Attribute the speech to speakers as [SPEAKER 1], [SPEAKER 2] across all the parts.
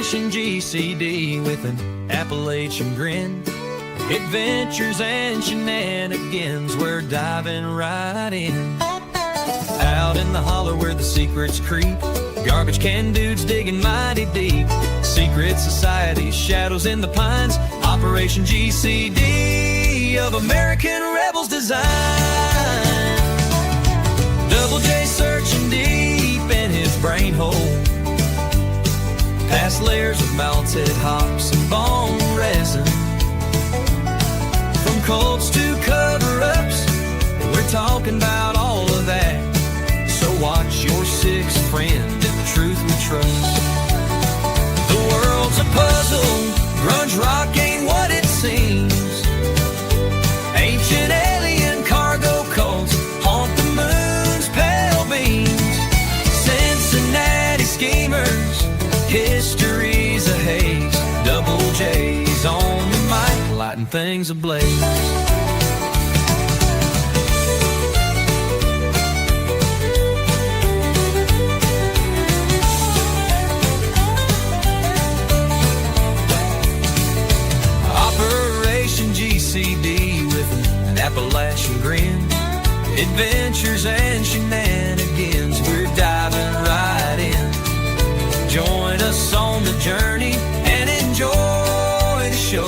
[SPEAKER 1] Operation GCD with an Appalachian grin. Adventures and shenanigans, we're diving right in. Out in the holler where the secrets creep, garbage can dudes digging mighty deep. Secret societies, shadows in the pines. Operation GCD of American rebels design. Double J searching deep in his brain hole, past layers of melted hops and bone resin. From cults to cover-ups, we're talking about all of that. So watch your sixth friend and the truth we trust. The world's a puzzle, grunge rock ain't what it seems. Ancient alien cargo cults haunt the moon's pale beams. Cincinnati schemers, history's a haze. Double J's on the mic, lighting things ablaze. GCD with an Appalachian grin. Adventures and shenanigans, we're diving right in. Join us on the journey and enjoy the show.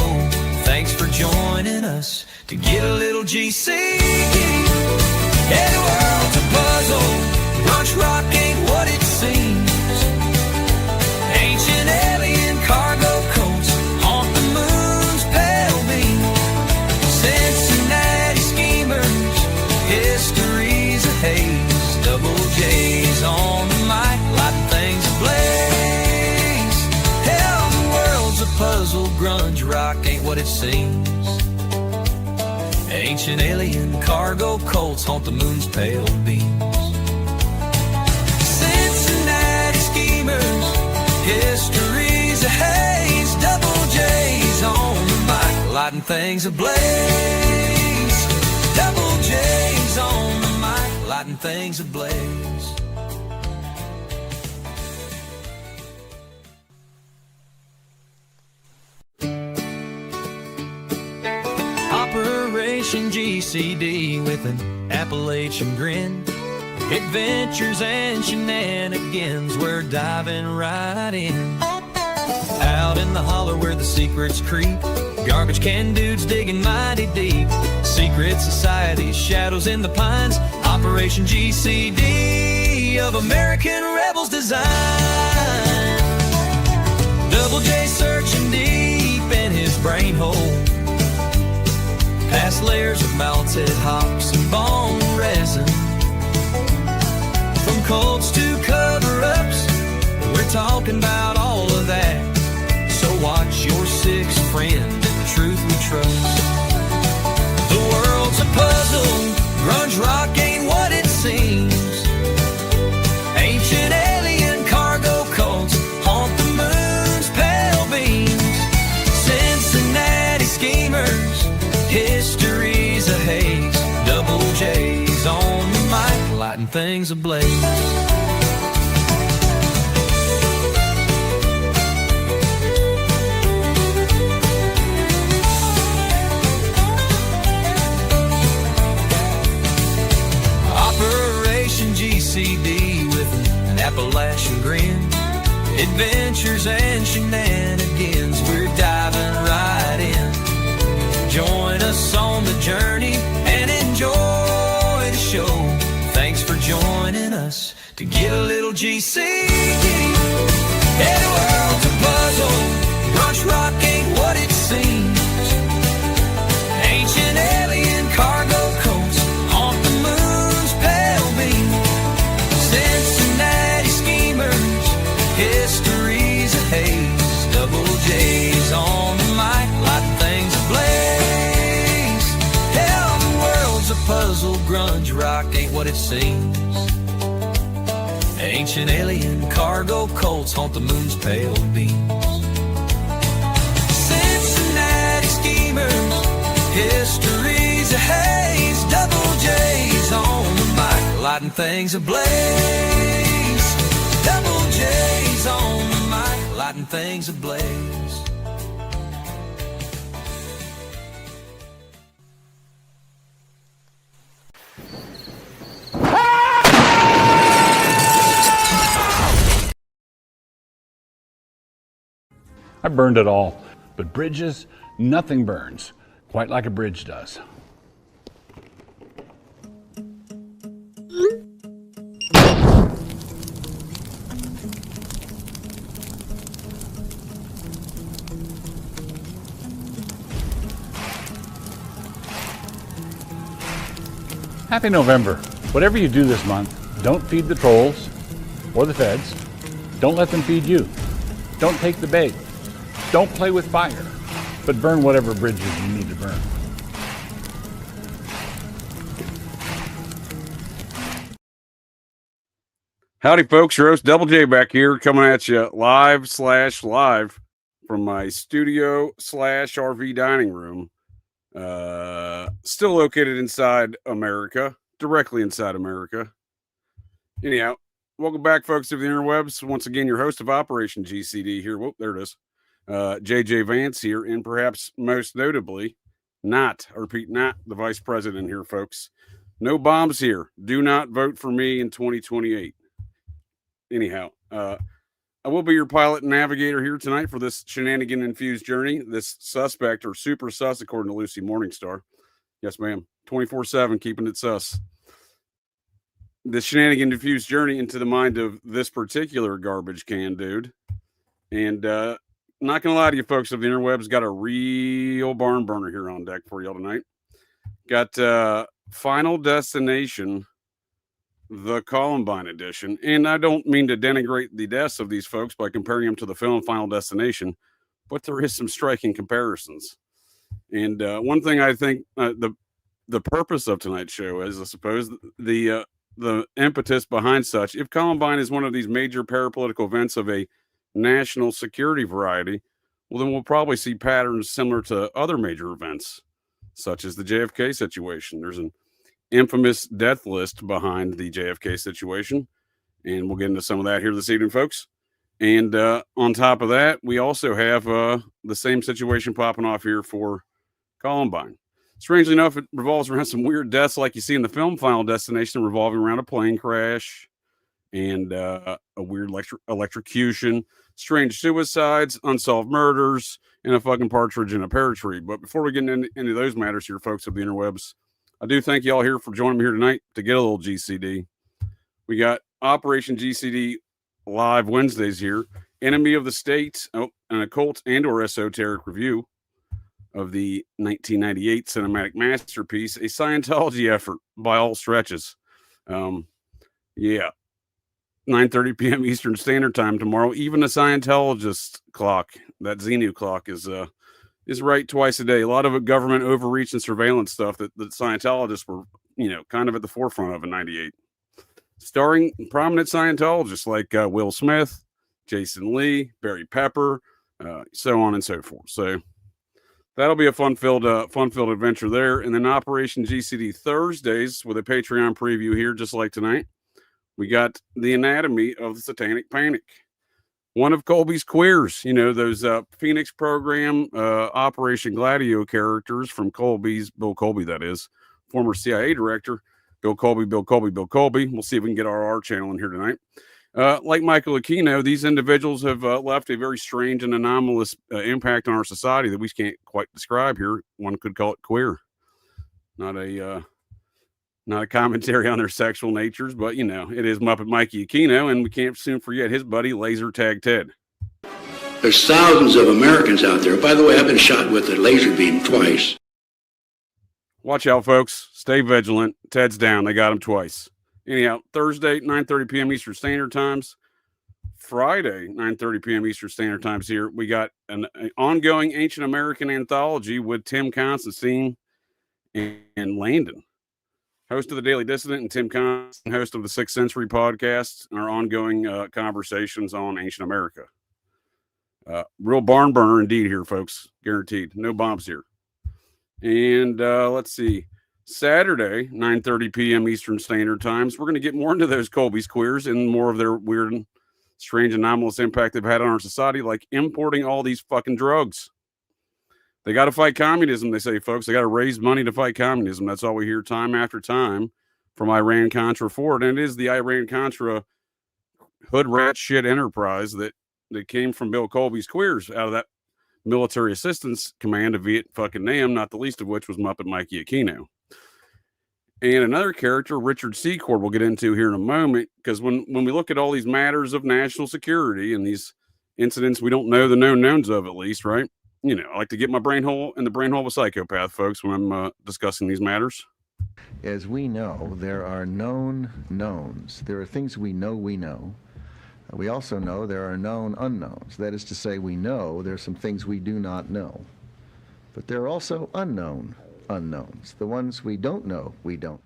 [SPEAKER 1] Thanks for joining us to get a little GCD. Yeah, the world's a puzzle, grunge rock ain't what it seems. Ancient alien cargo cults haunt the moon's pale beam. Cincinnati schemers, history's a haze. Double J's on the mic, lighting things ablaze. Hell, the world's a puzzle, grunge rock ain't what it seems. Ancient alien cargo cults haunt the moon's pale beams. Cincinnati schemers, history's a haze. Double J's on the mic, lighting things ablaze. Double J's on the mic, lighting things ablaze. Operation GCD with an Appalachian grin. Adventures and shenanigans, we're diving right in. Out in the holler where the secrets creep, garbage can dudes digging mighty deep. Secret societies, shadows in the pines. Operation GCD of American rebels design. Double J searching deep in his brain hole, past layers of melted hops and bone resin. From cults to cover-ups, we're talking about all of that. So watch your sixth friend and the truth we trust. The world's a puzzle, grunge rock ain't what it seems. Ancient alien cargo cults haunt the moon's pale beams. Cincinnati schemers, history's a haze. Double J's on the mic, lighting things ablaze. Operation GCD with an Appalachian grin. Adventures and shenanigans, we're diving right in. Join us on the journey and enjoy the show. Thanks for joining us to get a little GCD. Yeah, the world's a puzzle, grunge rock ain't what it seems. Ancient alien cargo cults haunt the moon's pale beam. Cincinnati schemers, history's a haze. Double J's on the mic, light things ablaze. Hell, the world's a puzzle, grunge rock ain't what it seems. Ancient alien cargo cults haunt the moon's pale beams. Cincinnati schemers, history's a haze. Double J's on the mic, lighting things ablaze. Double J's on the mic, lighting lighting things ablaze.
[SPEAKER 2] I burned it all, but bridges, nothing burns quite like a bridge does. Happy November. Whatever you do this month, don't feed the trolls or the feds. Don't let them feed you. Don't take the bait. Don't play with fire, but burn whatever bridges you need to burn.
[SPEAKER 3] Howdy, folks. Your host, Double J, back here, coming at you live from my studio/RV dining room. Still located inside America, directly inside America. Anyhow, welcome back, folks, to the interwebs. Once again, your host of Operation GCD here. Whoop, there it is. JJ Vance here, and perhaps most notably, not the vice president here, folks. No bombs here. Do not vote for me in 2028. Anyhow, I will be your pilot and navigator here tonight for this shenanigan-infused journey. This suspect, or super sus, according to Lucy Morningstar. Yes, ma'am. 24/7, keeping it sus. This shenanigan-infused journey into the mind of this particular garbage can dude. And not going to lie to you, folks, of the interwebs, got a real barn burner here on deck for y'all tonight. Got Final Destination, the Columbine edition. And I don't mean to denigrate the deaths of these folks by comparing them to the film Final Destination, but there is some striking comparisons. And one thing I think the purpose of tonight's show is, I suppose, the impetus behind such. If Columbine is one of these major parapolitical events of a national security variety, well, then we'll probably see patterns similar to other major events, such as the JFK situation. There's an infamous death list behind the JFK situation, and we'll get into some of that here this evening, folks. And on top of that, we also have the same situation popping off here for Columbine. Strangely enough, it revolves around some weird deaths like you see in the film Final Destination, revolving around a plane crash and a weird electrocution, strange suicides, unsolved murders, and a fucking partridge in a pear tree. But before we get into those matters here, folks of the interwebs, I do thank y'all here for joining me here tonight to get a little GCD. We got Operation GCD live Wednesdays here, Enemy of the State, an occult and or esoteric review of the 1998 cinematic masterpiece, a Scientology effort by all stretches. 9:30 p.m. Eastern Standard Time tomorrow. Even a Scientologist clock, that Xenu clock, is right twice a day. A lot of government overreach and surveillance stuff that the Scientologists were, kind of at the forefront of in 98. Starring prominent Scientologists like Will Smith, Jason Lee, Barry Pepper, so on and so forth. So that'll be a fun-filled adventure there. And then Operation GCD Thursdays with a Patreon preview here, just like tonight. We got the anatomy of the satanic panic. One of Colby's queers, those Phoenix program Operation Gladio characters from Bill Colby, that is, former CIA director. Bill Colby. We'll see if we can get our R channel in here tonight. Like Michael Aquino, these individuals have left a very strange and anomalous impact on our society that we can't quite describe here. One could call it queer. Not a commentary on their sexual natures, but, it is Muppet Mikey Aquino, and we can't soon forget his buddy, Laser Tag Ted.
[SPEAKER 4] There's thousands of Americans out there. By the way, I've been shot with a laser beam twice.
[SPEAKER 3] Watch out, folks. Stay vigilant. Ted's down. They got him twice. Anyhow, Thursday, 9:30 p.m. Eastern Standard Times. Friday, 9:30 p.m. Eastern Standard Times here. We got an ongoing Ancient American anthology with Tim Constantine and Landon, host of the Daily Dissident, and Tim Constantine, host of the 6th Century podcast, and our ongoing conversations on ancient America. Real barn burner indeed here, folks. Guaranteed. No bombs here. And let's see. Saturday, 9:30 p.m. Eastern Standard Times. We're going to get more into those Colby's queers and more of their weird strange anomalous impact they've had on our society, like importing all these fucking drugs. They got to fight communism, they say, folks. They got to raise money to fight communism. That's all we hear time after time from Iran-Contra forward. And it is the Iran-Contra hood rat shit enterprise that came from Bill Colby's queers out of that military assistance command of Viet fucking Nam, not the least of which was Muppet Mikey Aquino. And another character, Richard Secord, we'll get into here in a moment, because when we look at all these matters of national security and these incidents we don't know the known knowns of, at least, right? You know, I like to get my brain hole in the brain hole of a psychopath, folks, when I'm discussing these matters.
[SPEAKER 5] As we know, there are known knowns. There are things we know we know. We also know there are known unknowns. That is to say, we know there are some things we do not know. But there are also unknown unknowns. The ones we don't know, we don't.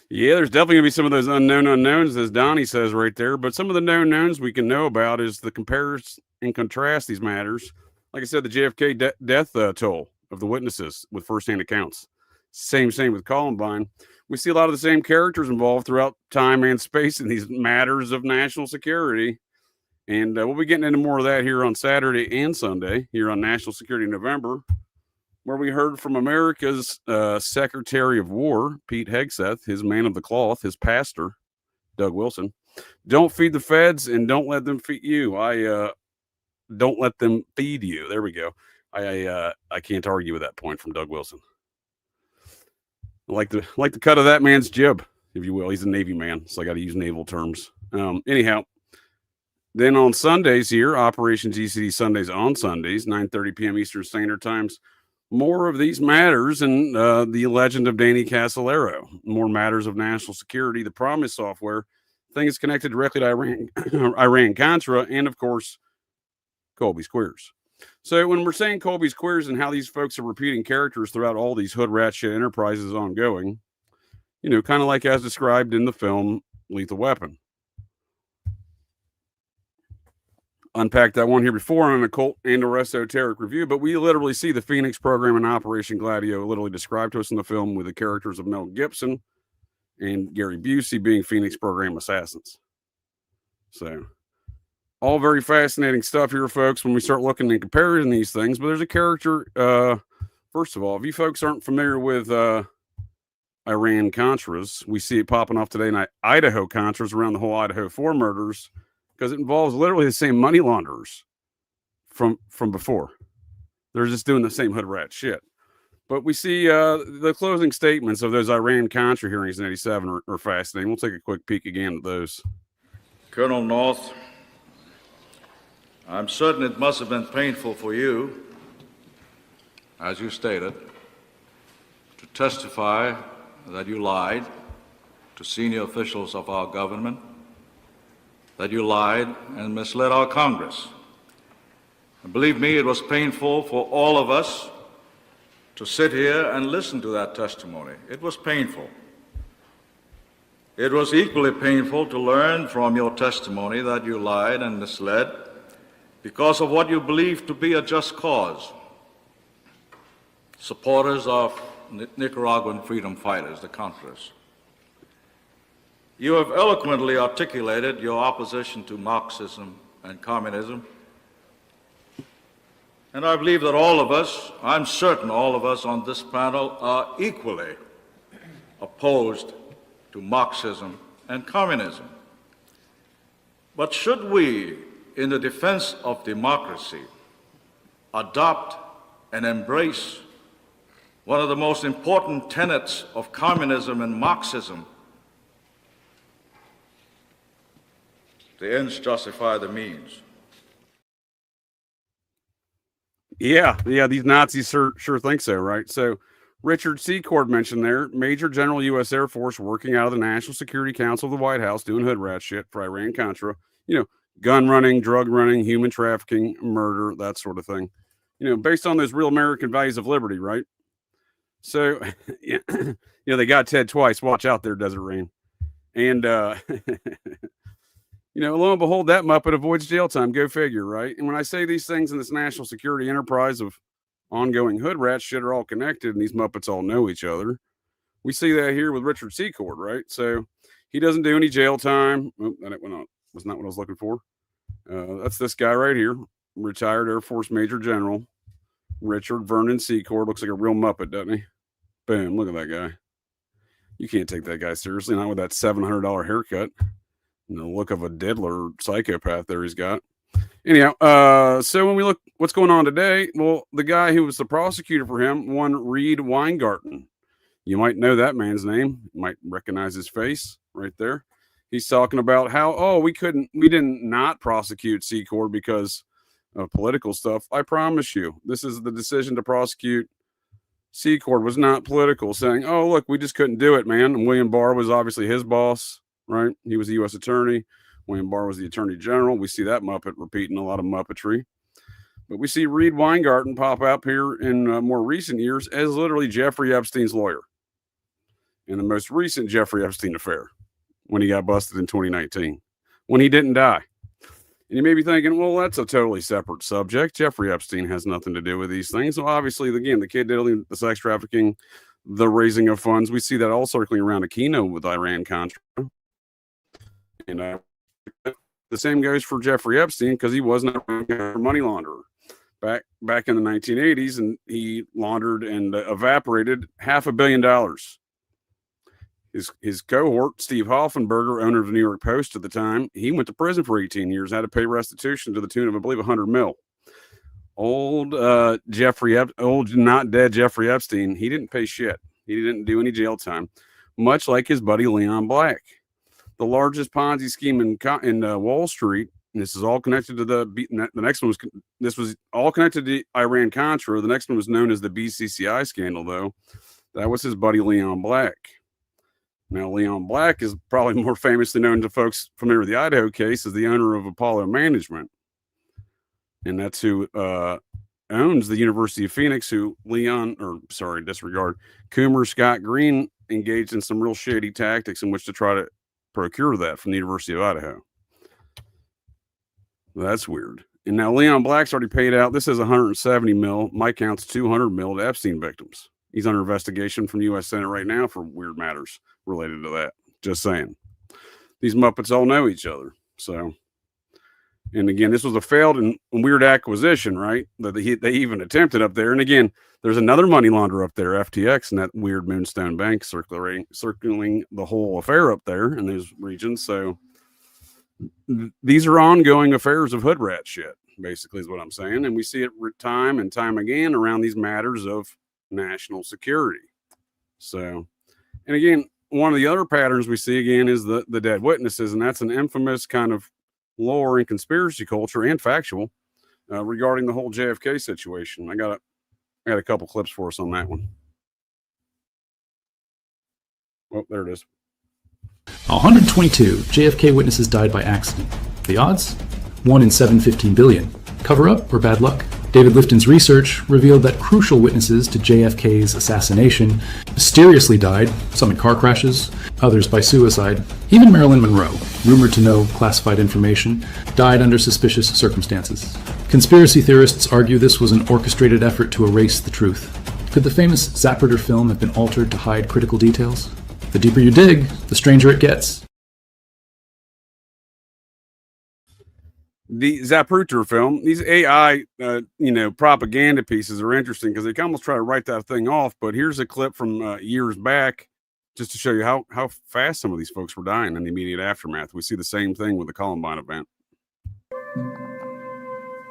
[SPEAKER 3] Yeah, there's definitely going to be some of those unknown unknowns, as Donnie says right there. But some of the known knowns we can know about is the comparison and contrast these matters. Like I said, the JFK death toll of the witnesses with firsthand accounts. Same with Columbine. We see a lot of the same characters involved throughout time and space in these matters of national security. And we'll be getting into more of that here on Saturday and Sunday, here on National Security November, where we heard from America's Secretary of War, Pete Hegseth, his man of the cloth, his pastor, Doug Wilson. Don't feed the feds and don't let them feed you. Don't let them feed you. There we go. I can't argue with that point from Doug Wilson. I like the cut of that man's jib, if you will. He's a Navy man, so I got to use naval terms. Anyhow, then on Sundays here, Operation GCD Sundays on Sundays, 9:30 p.m. Eastern Standard Times. More of these matters and the legend of Danny Casolaro. More matters of national security, the Promise software, things connected directly to Iran-Contra, and of course, Colby's queers. So when we're saying Colby's queers and how these folks are repeating characters throughout all these hood rat shit enterprises ongoing, you know, kind of like as described in the film Lethal Weapon. Unpacked that one here before on an occult and or esoteric review, but we literally see the Phoenix program and Operation Gladio literally described to us in the film with the characters of Mel Gibson and Gary Busey being Phoenix program assassins. So all very fascinating stuff here, folks, when we start looking and comparing these things. But there's a character, first of all, if you folks aren't familiar with Iran-Contras, we see it popping off today night, Idaho Contras around the whole Idaho 4 murders, because it involves literally the same money launderers from before. They're just doing the same hood rat shit. But we see the closing statements of those Iran-Contra hearings in 87 are fascinating. We'll take a quick peek again at those.
[SPEAKER 6] Colonel North, I'm certain it must have been painful for you, as you stated, to testify that you lied to senior officials of our government, that you lied and misled our Congress. And believe me, it was painful for all of us to sit here and listen to that testimony. It was painful. It was equally painful to learn from your testimony that you lied and misled because of what you believe to be a just cause. Supporters of Nicaraguan freedom fighters, the Contras. You have eloquently articulated your opposition to Marxism and communism. And I believe that all of us, I'm certain all of us on this panel, are equally opposed to Marxism and communism. But should we, in the defense of democracy, adopt and embrace one of the most important tenets of communism and Marxism? The ends justify the means.
[SPEAKER 3] Yeah, these Nazis sure think so, right? So Richard Secord mentioned there, Major General U.S. Air Force working out of the National Security Council of the White House doing hood rat shit for Iran-Contra, you know, gun running, drug running, human trafficking, murder, that sort of thing, you know, based on those real American values of liberty, right? So, you know, they got Ted twice. Watch out there, Desert Rain. And, you know, lo and behold, that Muppet avoids jail time. Go figure, right? And when I say these things in this national security enterprise of ongoing hood rat shit are all connected and these Muppets all know each other, we see that here with Richard Secord, right? So he doesn't do any jail time. Oh, then it went on. was not what I was looking for. That's this guy right here, retired Air Force Major General Richard Vernon Secord. Looks like a real Muppet, doesn't he? Boom, look at that guy. You can't take that guy seriously, not with that $700 haircut and the look of a diddler psychopath there he's got. Anyhow, so when we look what's going on today, well, the guy who was the prosecutor for him, one Reed Weingarten. You might know that man's name. You might recognize his face right there. He's talking about how, we didn't not prosecute Secord because of political stuff. I promise you, this is the decision to prosecute Secord was not political, saying, oh, look, we just couldn't do it, man. And William Barr was obviously his boss, right? He was the U.S. attorney. William Barr was the attorney general. We see that Muppet repeating a lot of Muppetry. But we see Reed Weingarten pop up here in more recent years as literally Jeffrey Epstein's lawyer in the most recent Jeffrey Epstein affair when he got busted in 2019, when he didn't die. And you may be thinking, well, that's a totally separate subject. Jeffrey Epstein has nothing to do with these things. So obviously, again, the kid diddling, the sex trafficking, the raising of funds, we see that all circling around Aquino with Iran-Contra. And the same goes for Jeffrey Epstein because he wasn't a money launderer back in the 1980s, and he laundered and evaporated $500 million. His cohort, Steve Hoffenberger, owner of the New York Post at the time, he went to prison for 18 years, had to pay restitution to the tune of, I believe, $100 million. Old not dead Jeffrey Epstein, he didn't pay shit. He didn't do any jail time, much like his buddy Leon Black. The largest Ponzi scheme in Wall Street, and this is all connected to the next one this was all connected to Iran-Contra. The next one was known as the BCCI scandal, though. That was his buddy Leon Black. Now, Leon Black is probably more famously known to folks familiar with the Idaho case as the owner of Apollo Management. And that's who owns the University of Phoenix, who Coomer Scott Green engaged in some real shady tactics in which to try to procure that from the University of Idaho. That's weird. And now Leon Black's already paid out. This is $170 million. My count's $200 million to Epstein victims. He's under investigation from the U.S. Senate right now for weird matters related to that. Just saying. These Muppets all know each other. So, and again, this was a failed and weird acquisition, right? That they even attempted up there. And again, there's another money launderer up there, FTX, and that weird Moonstone Bank circling the whole affair up there in those regions. So these are ongoing affairs of hood rat shit, basically is what I'm saying. And we see it time and time again around these matters of national security. So, and again, one of the other patterns we see again is the dead witnesses, and that's an infamous kind of lore in conspiracy culture and factual regarding the whole JFK situation. I got a couple clips for us on that one. Oh, there it is.
[SPEAKER 7] 122 JFK witnesses died by accident. The odds? 1 in 715 billion. Cover up or bad luck? David Lifton's research revealed that crucial witnesses to JFK's assassination mysteriously died, some in car crashes, others by suicide. Even Marilyn Monroe, rumored to know classified information, died under suspicious circumstances. Conspiracy theorists argue this was an orchestrated effort to erase the truth. Could the famous Zapruder film have been altered to hide critical details? The deeper you dig, the stranger it gets.
[SPEAKER 3] The Zapruder film, these AI, propaganda pieces are interesting because they can almost try to write that thing off. But here's a clip from years back just to show you how fast some of these folks were dying in the immediate aftermath. We see the same thing with the Columbine event.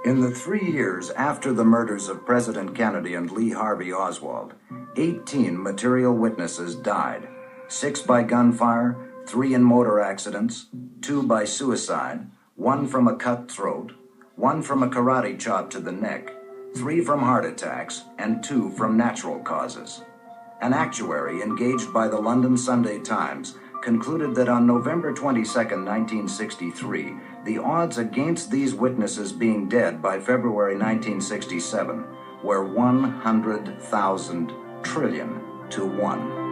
[SPEAKER 8] In the 3 years after the murders of President Kennedy and Lee Harvey Oswald, 18 material witnesses died. 6 by gunfire, 3 in motor accidents, 2 by suicide, 1 from a cut throat, 1 from a karate chop to the neck, 3 from heart attacks, and 2 from natural causes. An actuary engaged by the London Sunday Times concluded that on November 22, 1963, the odds against these witnesses being dead by February 1967 were 100,000 trillion to 1.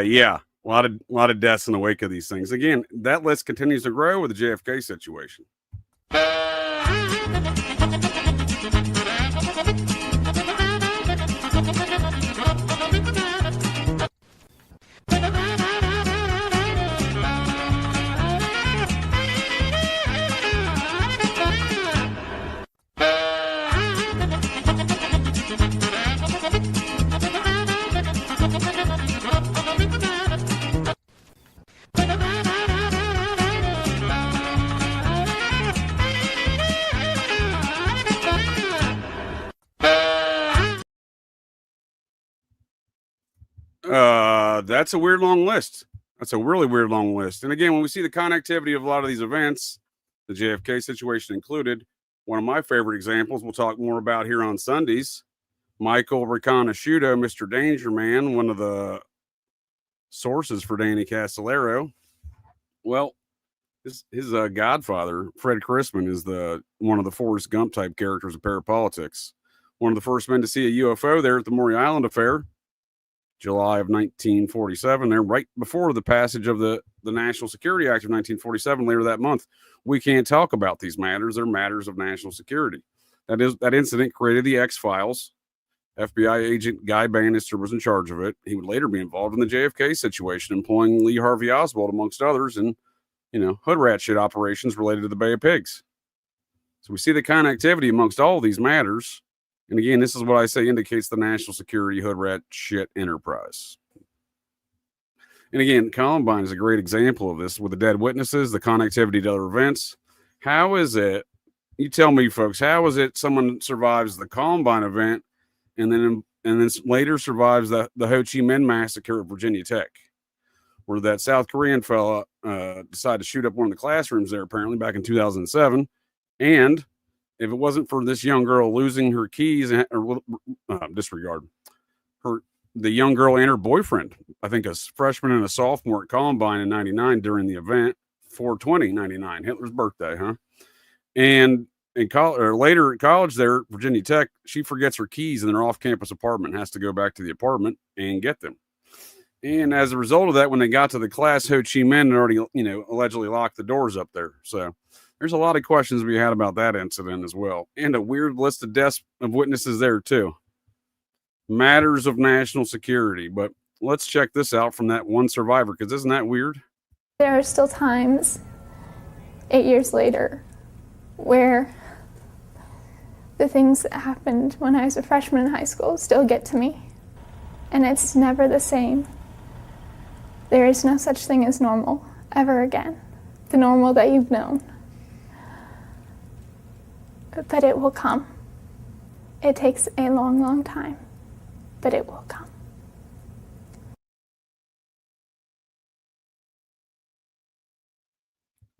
[SPEAKER 3] Yeah, a lot of deaths in the wake of these things. Again, that list continues to grow with the JFK situation. That's a weird long list. That's a really weird long list. And again, when we see the connectivity of a lot of these events, the JFK situation included, one of my favorite examples we'll talk more about here on Sundays, Michael Riconosciuto, Mr. Danger Man, one of the sources for Danny Castellero. Well, his godfather, Fred Chrisman, is one of the Forrest Gump type characters of parapolitics. One of the first men to see a UFO there at the Maury Island affair, July of 1947. There, right before the passage of the National Security Act of 1947, later that month. We can't talk about these matters. They're matters of national security. That incident created the X-Files. FBI agent Guy Bannister was in charge of it. He would later be involved in the JFK situation, employing Lee Harvey Oswald, amongst others, in hood rat shit operations related to the Bay of Pigs. So we see the connectivity amongst all of these matters. And again, this is what I say indicates the national security hood rat shit enterprise. And again, Columbine is a great example of this with the dead witnesses, the connectivity to other events. How is it, you tell me folks, how is it someone survives the Columbine event and then later survives the Ho Chi Minh massacre at Virginia Tech, where that South Korean fella decided to shoot up one of the classrooms there apparently back in 2007. And if it wasn't for this young girl losing her keys, disregard the young girl and her boyfriend, I think a freshman and a sophomore at Columbine in 99 during the event, 4/20/99, Hitler's birthday, huh? And later at college there, Virginia Tech, she forgets her keys in her off-campus apartment, has to go back to the apartment and get them. And as a result of that, when they got to the class, Ho Chi Minh had already, allegedly locked the doors up there. So there's a lot of questions we had about that incident as well. And a weird list of deaths of witnesses there too. Matters of national security. But let's check this out from that one survivor, because isn't that weird?
[SPEAKER 9] There are still times, 8 years later, where the things that happened when I was a freshman in high school still get to me. And it's never the same. There is no such thing as normal ever again. The normal that you've known. But it will come. It takes a long, long time, but it will come.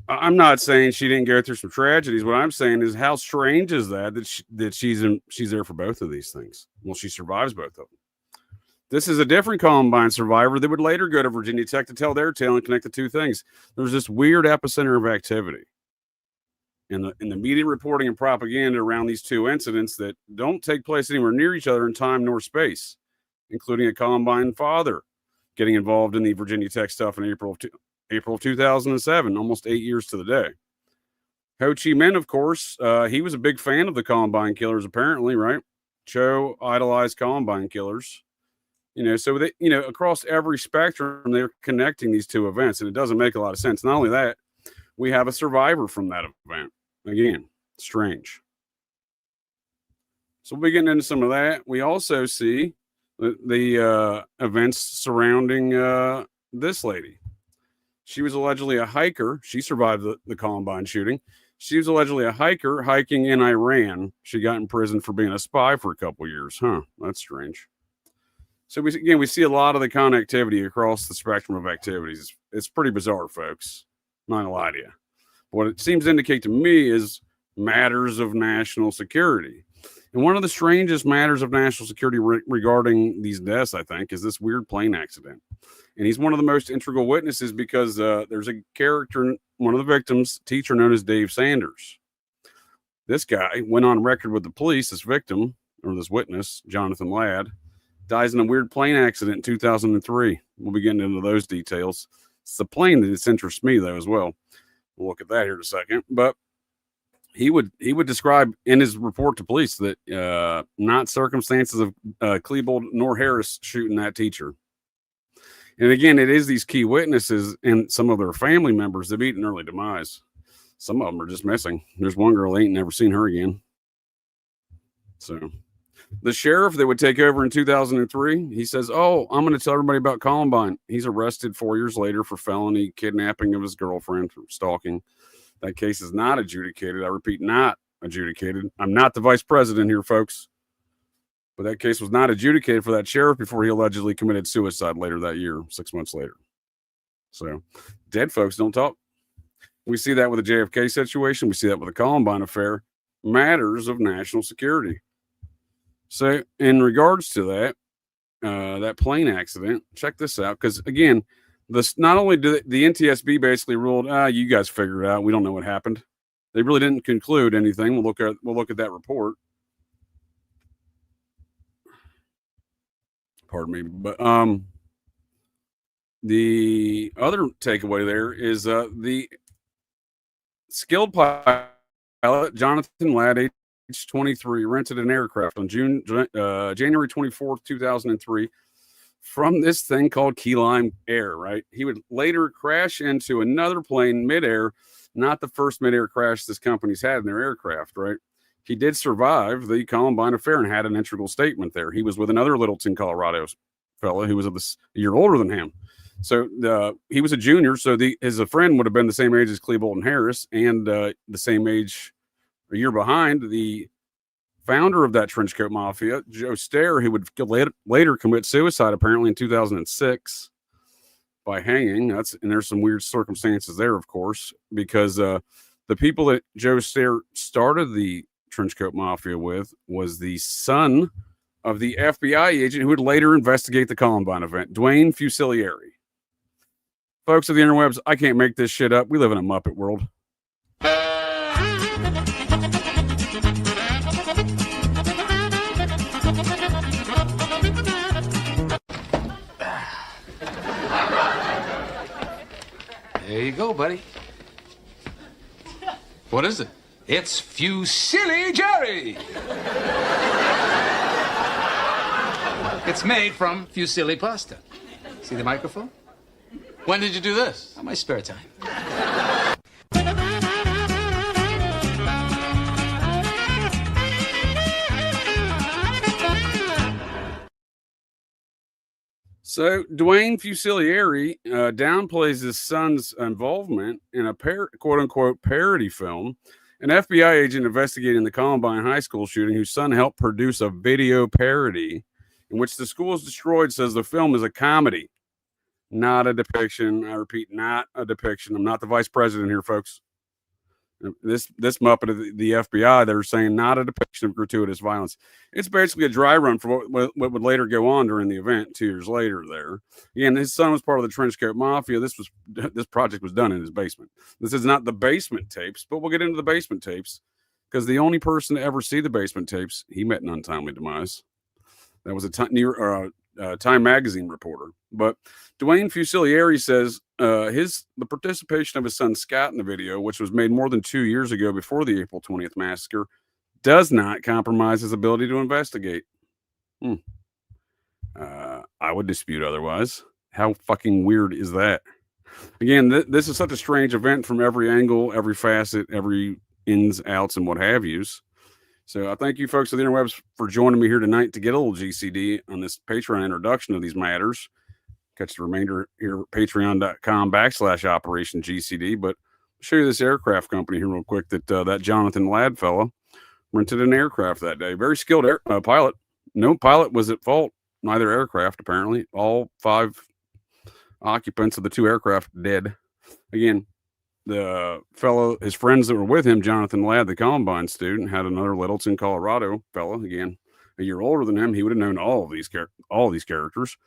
[SPEAKER 3] I'm not saying she didn't go through some tragedies. What I'm saying is, how strange is that she's there for both of these things? Well, she survives both of them. This is a different Columbine survivor that would later go to Virginia Tech to tell their tale and connect the two things. There's this weird epicenter of activity in the media reporting and propaganda around these two incidents that don't take place anywhere near each other in time nor space, including a Columbine father getting involved in the Virginia Tech stuff in April of 2007, almost 8 years to the day. Ho Chi Minh, of course, he was a big fan of the Columbine killers, apparently, right? Cho idolized Columbine killers. So they, across every spectrum, they're connecting these two events, and it doesn't make a lot of sense. Not only that, we have a survivor from that event. Again, strange. So we'll be getting into some of that. We also see the events surrounding this lady. She was allegedly a hiker. She survived the Columbine shooting. She was allegedly a hiker hiking in Iran. She got in prison for being a spy for a couple of years. Huh? That's strange. So we see a lot of the connectivity across the spectrum of activities. It's pretty bizarre, folks. Not gonna lie to you. What it seems to indicate to me is matters of national security. And one of the strangest matters of national security regarding these deaths, I think, is this weird plane accident. And he's one of the most integral witnesses because there's a character, one of the victims, teacher known as Dave Sanders. This guy went on record with the police, this victim, or this witness, Jonathan Ladd, dies in a weird plane accident in 2003. We'll be getting into those details. It's the plane that interests me, though, as well. We'll look at that here in a second. But he would describe in his report to police that not circumstances of Klebold nor Harris shooting that teacher. And again, it is these key witnesses and some of their family members that meet an early demise. Some of them are just missing. There's one girl ain't never seen her again. So the sheriff that would take over in 2003, he says, "Oh, I'm going to tell everybody about Columbine." He's arrested 4 years later for felony kidnapping of his girlfriend for stalking. That case is not adjudicated. I repeat, not adjudicated. I'm not the vice president here, folks. But that case was not adjudicated for that sheriff before he allegedly committed suicide later that year, 6 months later. So dead folks don't talk. We see that with the JFK situation. We see that with the Columbine affair. Matters of national security. So in regards to that, that plane accident, check this out. Because again, not only did the NTSB basically ruled, you guys figure it out. We don't know what happened. They really didn't conclude anything. We'll look at that report. Pardon me, but the other takeaway there is the skilled pilot Jonathan Ladd, age 23, rented an aircraft on January 24th, 2003 from this thing called Key Lime Air, right? He would later crash into another plane midair, not the first midair crash this company's had in their aircraft, right? He did survive the Columbine affair and had an integral statement there. He was with another Littleton, Colorado fellow who was a year older than him. So he was a junior. So his friend would have been the same age as Clee Bolton Harris and the same age a year behind the founder of that trenchcoat mafia, Joe Stair, who would later commit suicide apparently in 2006 by hanging. And there's some weird circumstances there, of course, because the people that Joe Stair started the trenchcoat mafia with was the son of the FBI agent who would later investigate the Columbine event, Dwayne Fusilieri. Folks of the interwebs, I can't make this shit up. We live in a Muppet world.
[SPEAKER 10] There you go, buddy. What is it? It's Fusilli Jerry. It's made from fusilli pasta. See the microphone? When did you do this? On my spare time.
[SPEAKER 3] So Dwayne Fusilieri downplays his son's involvement in a quote-unquote parody film. An FBI agent investigating the Columbine high school shooting, whose son helped produce a video parody in which the school is destroyed, says the film is a comedy, not a depiction. I repeat, not a depiction. I'm not the vice president here, folks. This Muppet of the FBI, they're saying not a depiction of gratuitous violence. It's basically a dry run for what would later go on during the event 2 years later there. Again, his son was part of the Trenchcoat Mafia. This project was done in his basement. This is not the basement tapes, but we'll get into the basement tapes because the only person to ever see the basement tapes, he met an untimely demise. That was a Time Magazine reporter. But Dwayne Fusilieri says the participation of his son Scott in the video, which was made more than 2 years ago before the April 20th massacre, does not compromise his ability to investigate. I would dispute otherwise. How fucking weird is that? Again, this is such a strange event from every angle, every facet, every ins, outs, and what have yous. So I thank you folks of the interwebs for joining me here tonight to get a little GCD on this Patreon introduction of these matters. Catch the remainder here at patreon.com/Operation GCD. But I'll show you this aircraft company here real quick that Jonathan Ladd fellow rented an aircraft that day. Very skilled pilot. No pilot was at fault. Neither aircraft, apparently. All 5 occupants of the 2 aircraft dead. Again, the fellow, his friends that were with him, Jonathan Ladd, the Columbine student, had another Littleton, Colorado fellow, again, a year older than him. He would have known all of these characters.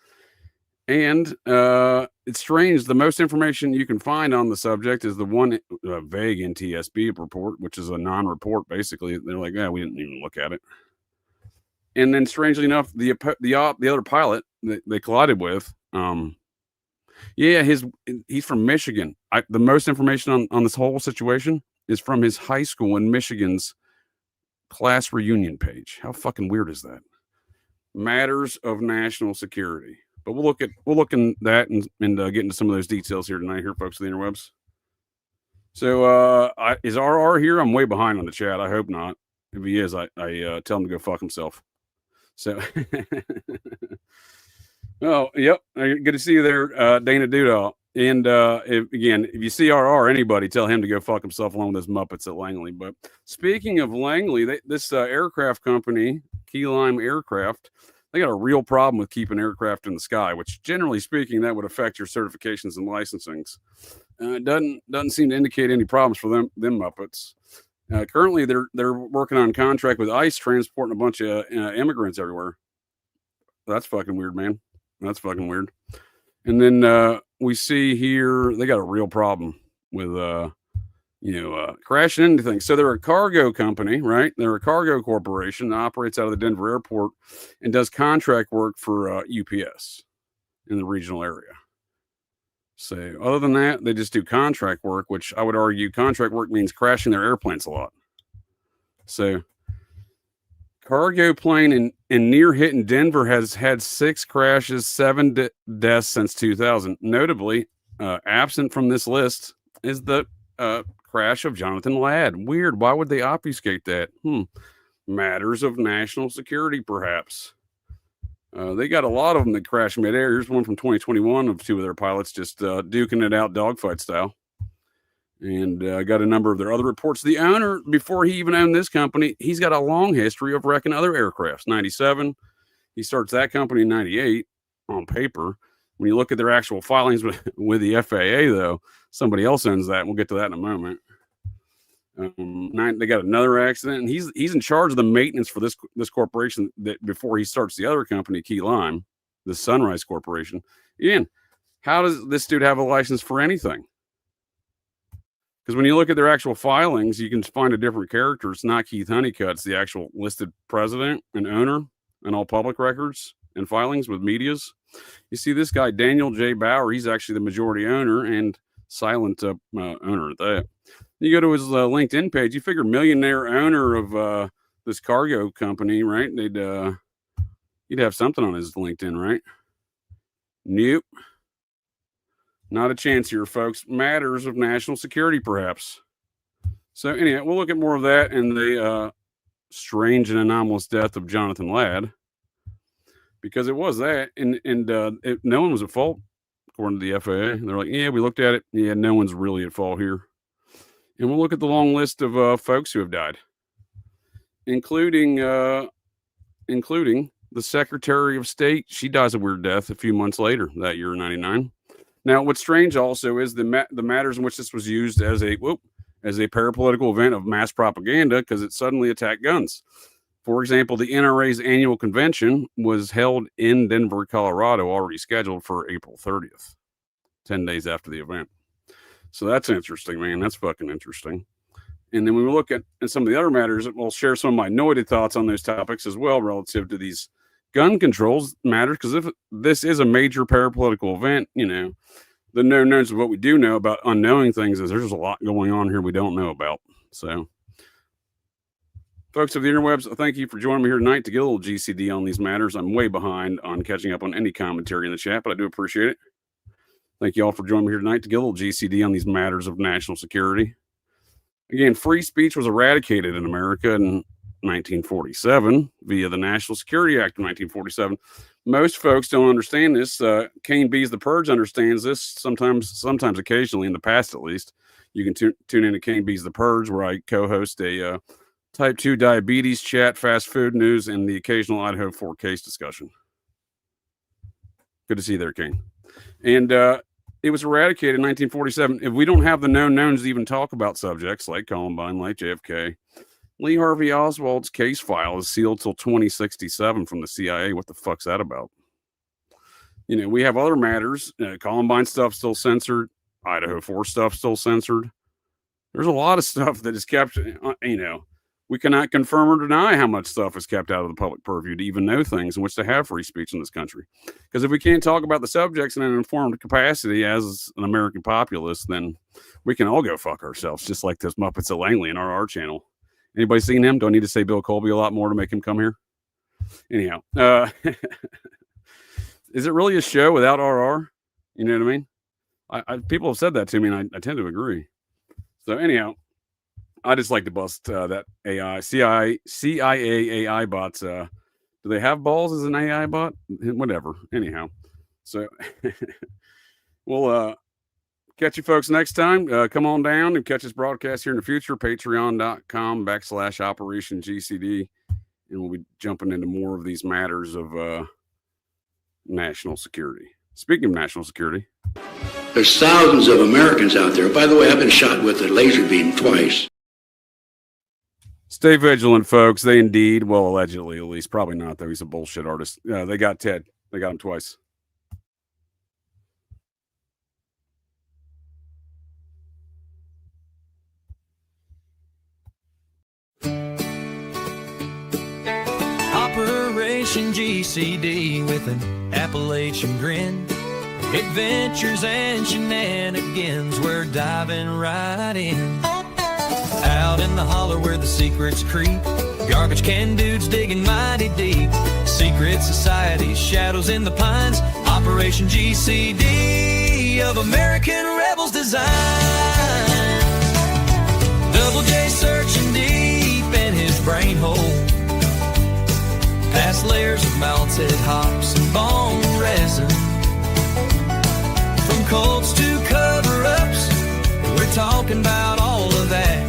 [SPEAKER 3] And it's strange. The most information you can find on the subject is the one vague NTSB report, which is a non-report, basically. They're like, yeah, we didn't even look at it. And then, strangely enough, the other pilot that they collided with, he's from Michigan. The most information on this whole situation is from his high school in Michigan's class reunion page. How fucking weird is that? Matters of national security. But we'll look in that and get into some of those details here tonight, here, folks of the interwebs. So is RR here? I'm way behind on the chat. I hope not. If he is, I tell him to go fuck himself. So, oh, yep. Good to see you there, Dana Dudall. And if you see RR, anybody, tell him to go fuck himself along with those Muppets at Langley. But speaking of Langley, this aircraft company, Key Lime Aircraft, they got a real problem with keeping aircraft in the sky, which generally speaking, that would affect your certifications and licensings. It doesn't seem to indicate any problems for them Muppets. Currently, they're working on contract with ICE, transporting a bunch of immigrants everywhere. That's fucking weird, man. That's fucking weird. And then we see here they got a real problem with crashing into things. So they're a cargo company, right? They're a cargo corporation that operates out of the Denver airport and does contract work for UPS in the regional area. So other than that, they just do contract work, which I would argue contract work means crashing their airplanes a lot. So cargo plane and near hit in Denver has had 6 crashes, 7 deaths since 2000. Notably, absent from this list is the crash of Jonathan Ladd. Weird. Why would they obfuscate that? Matters of national security, perhaps. They got a lot of them that crash midair. Here's one from 2021 of 2 of their pilots just duking it out dogfight style. And got a number of their other reports. The owner, before he even owned this company, he's got a long history of wrecking other aircrafts. 97, he starts that company in 98 on paper. When you look at their actual filings with the FAA, though, somebody else owns that. We'll get to that in a moment. They got another accident, and he's in charge of the maintenance for this corporation that before he starts the other company, Key Lime, the Sunrise Corporation. Again, how does this dude have a license for anything? Because when you look at their actual filings, you can find a different character. It's not Keith Honeycutt. It's the actual listed president and owner and all public records and filings with medias. You see this guy, Daniel J. Bauer. He's actually the majority owner and silent owner at that. You go to his LinkedIn page, you figure millionaire owner of this cargo company, right? He'd have something on his LinkedIn, right? Nope. Not a chance here, folks. Matters of national security, perhaps. So anyhow, we'll look at more of that and the strange and anomalous death of Jonathan Ladd, because it was that, and no one was at fault, according to the FAA. They're like, yeah, we looked at it. Yeah, no one's really at fault here. And we'll look at the long list of folks who have died, including the Secretary of State. She dies a weird death a few months later that year, 99. Now, what's strange also is the matters in which this was used as a parapolitical event of mass propaganda, because it suddenly attacked guns. For example, the NRA's annual convention was held in Denver, Colorado, already scheduled for April 30th, 10 days after the event. So that's interesting, man. That's fucking interesting. And then when we look at some of the other matters, we'll share some of my noted thoughts on those topics as well relative to these gun controls matters, because if this is a major parapolitical event, the known knowns of what we do know about unknowing things is there's a lot going on here we don't know about. So, folks of the interwebs, thank you for joining me here tonight to get a little GCD on these matters. I'm way behind on catching up on any commentary in the chat, but I do appreciate it. Thank you all for joining me here tonight to get a little GCD on these matters of national security. Again, free speech was eradicated in America in 1947 via the National Security Act of 1947. Most folks don't understand this. Kane B's The Purge understands this sometimes occasionally, in the past at least. You can tune into Kane B's The Purge, where I co-host a type 2 diabetes chat, fast food news, and the occasional Idaho 4 case discussion. Good to see you there, Kane. And it was eradicated in 1947. If we don't have the known knowns to even talk about subjects like Columbine, like JFK, Lee Harvey Oswald's case file is sealed till 2067 from the CIA. What the fuck's that about? We have other matters. Columbine stuff still censored. Idaho 4 stuff still censored. There's a lot of stuff that is kept, we cannot confirm or deny how much stuff is kept out of the public purview to even know things in which to have free speech in this country. Because if we can't talk about the subjects in an informed capacity as an American populace, then we can all go fuck ourselves, just like those Muppets at Langley in our channel. Anybody seen him? Don't need to say Bill Colby a lot more to make him come here. Anyhow, is it really a show without RR? You know what I mean? People have said that to me, and I tend to agree. So anyhow, I just like to bust that CIA AI bots. Do they have balls as an AI bot? Whatever. Anyhow, so we'll Catch you folks next time. Come on down and catch us broadcast here in the future. Patreon.com/Operation GCD. And we'll be jumping into more of these matters of national security. Speaking of national security,
[SPEAKER 4] There's thousands of Americans out there. By the way, I've been shot with a laser beam twice.
[SPEAKER 3] stay vigilant, folks. They indeed, well, allegedly at least, probably not, though. He's a bullshit artist. They got Ted. They got him twice.
[SPEAKER 1] Operation GCD with an Appalachian grin. Adventures and shenanigans, we're diving right in. Out in the holler where the secrets creep, garbage can dudes digging mighty deep. Secret societies, shadows in the pines. Operation GCD of American rebels design. Double J searching deep in his brain hole, past layers of melted hops and bone resin. From cults to cover-ups, we're talking about all of that.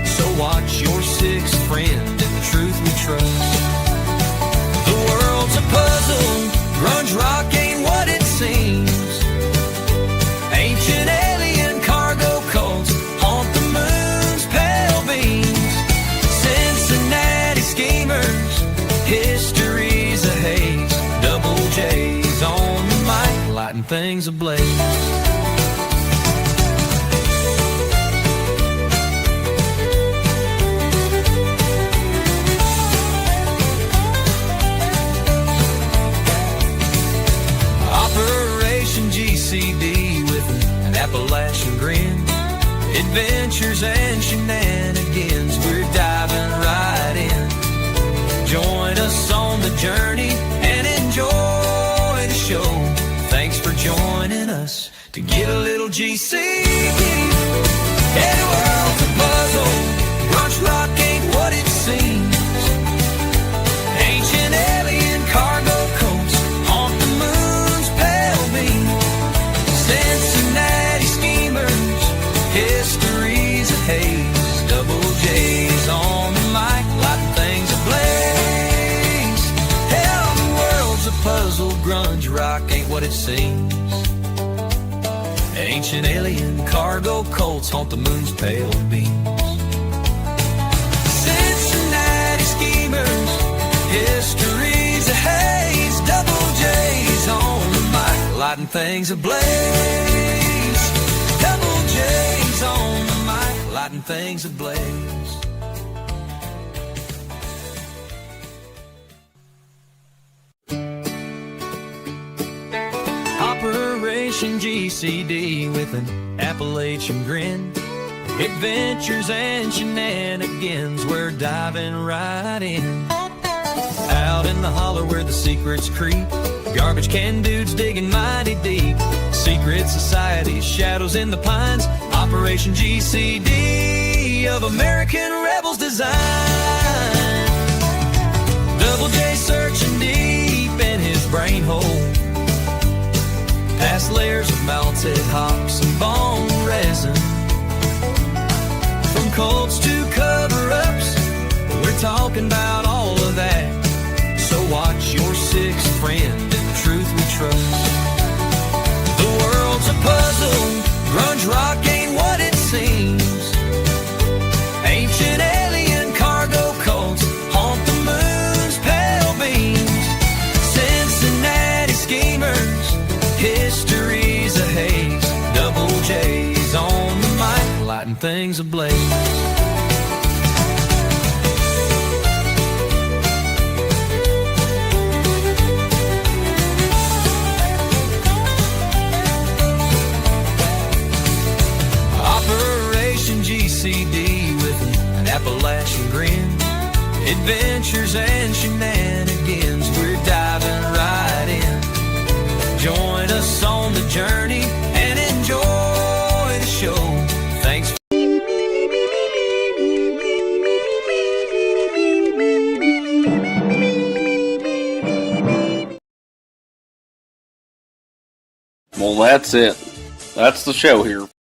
[SPEAKER 1] So watch your sixth friend and the truth we trust. The world's a puzzle, grunge rock ain't what it seems. Ancient alien cargo cults haunt the moon's pale beams. Cincinnati schemers, history's a haze. Double J's on the mic, lighting things ablaze. Operation GCD with an Appalachian grin. Adventures and shenanigans, we're diving right in. Join us on the journey and enjoy the show. Thanks for joining us to get a little GCD. Yeah, the world's a puzzle, grunge rock ain't what it seems. Ancient alien cargo coats haunt the moon's pale beam. Cincinnati schemers, history's a haze. Double J's on the mic, lighting things ablaze. Hell, the world's a puzzle, grunge rock ain't what it seems. Ancient alien cargo cults haunt the moon's pale beams. Cincinnati schemers, history's a haze. Double J's on the mic, lighting things ablaze. Double J's on the mic, lighting things ablaze. Operation GCD with an Appalachian grin. Adventures and shenanigans, we're diving right in. Out in the holler where the secrets creep, garbage can dudes digging mighty deep. Secret societies, shadows in the pines. Operation GCD of American rebels design. Double J searching deep in his brain hole, past layers of melted hops and bone resin. From cults to cover-ups, we're talking about all of that. So watch your sixth friend and the truth we trust. The world's a puzzle, grunge rock ain't what it seems. Ancient alien cargo cults haunt the moon's pale beams. Cincinnati schemers, history's a haze. Double J's on the mic, lighting things ablaze. Operation GCD with an Appalachian grin. Adventures and shenanigans, we're diving right in. Join us on the journey and enjoy the show. Thanks.
[SPEAKER 11] Well, that's it.
[SPEAKER 3] That's the show here.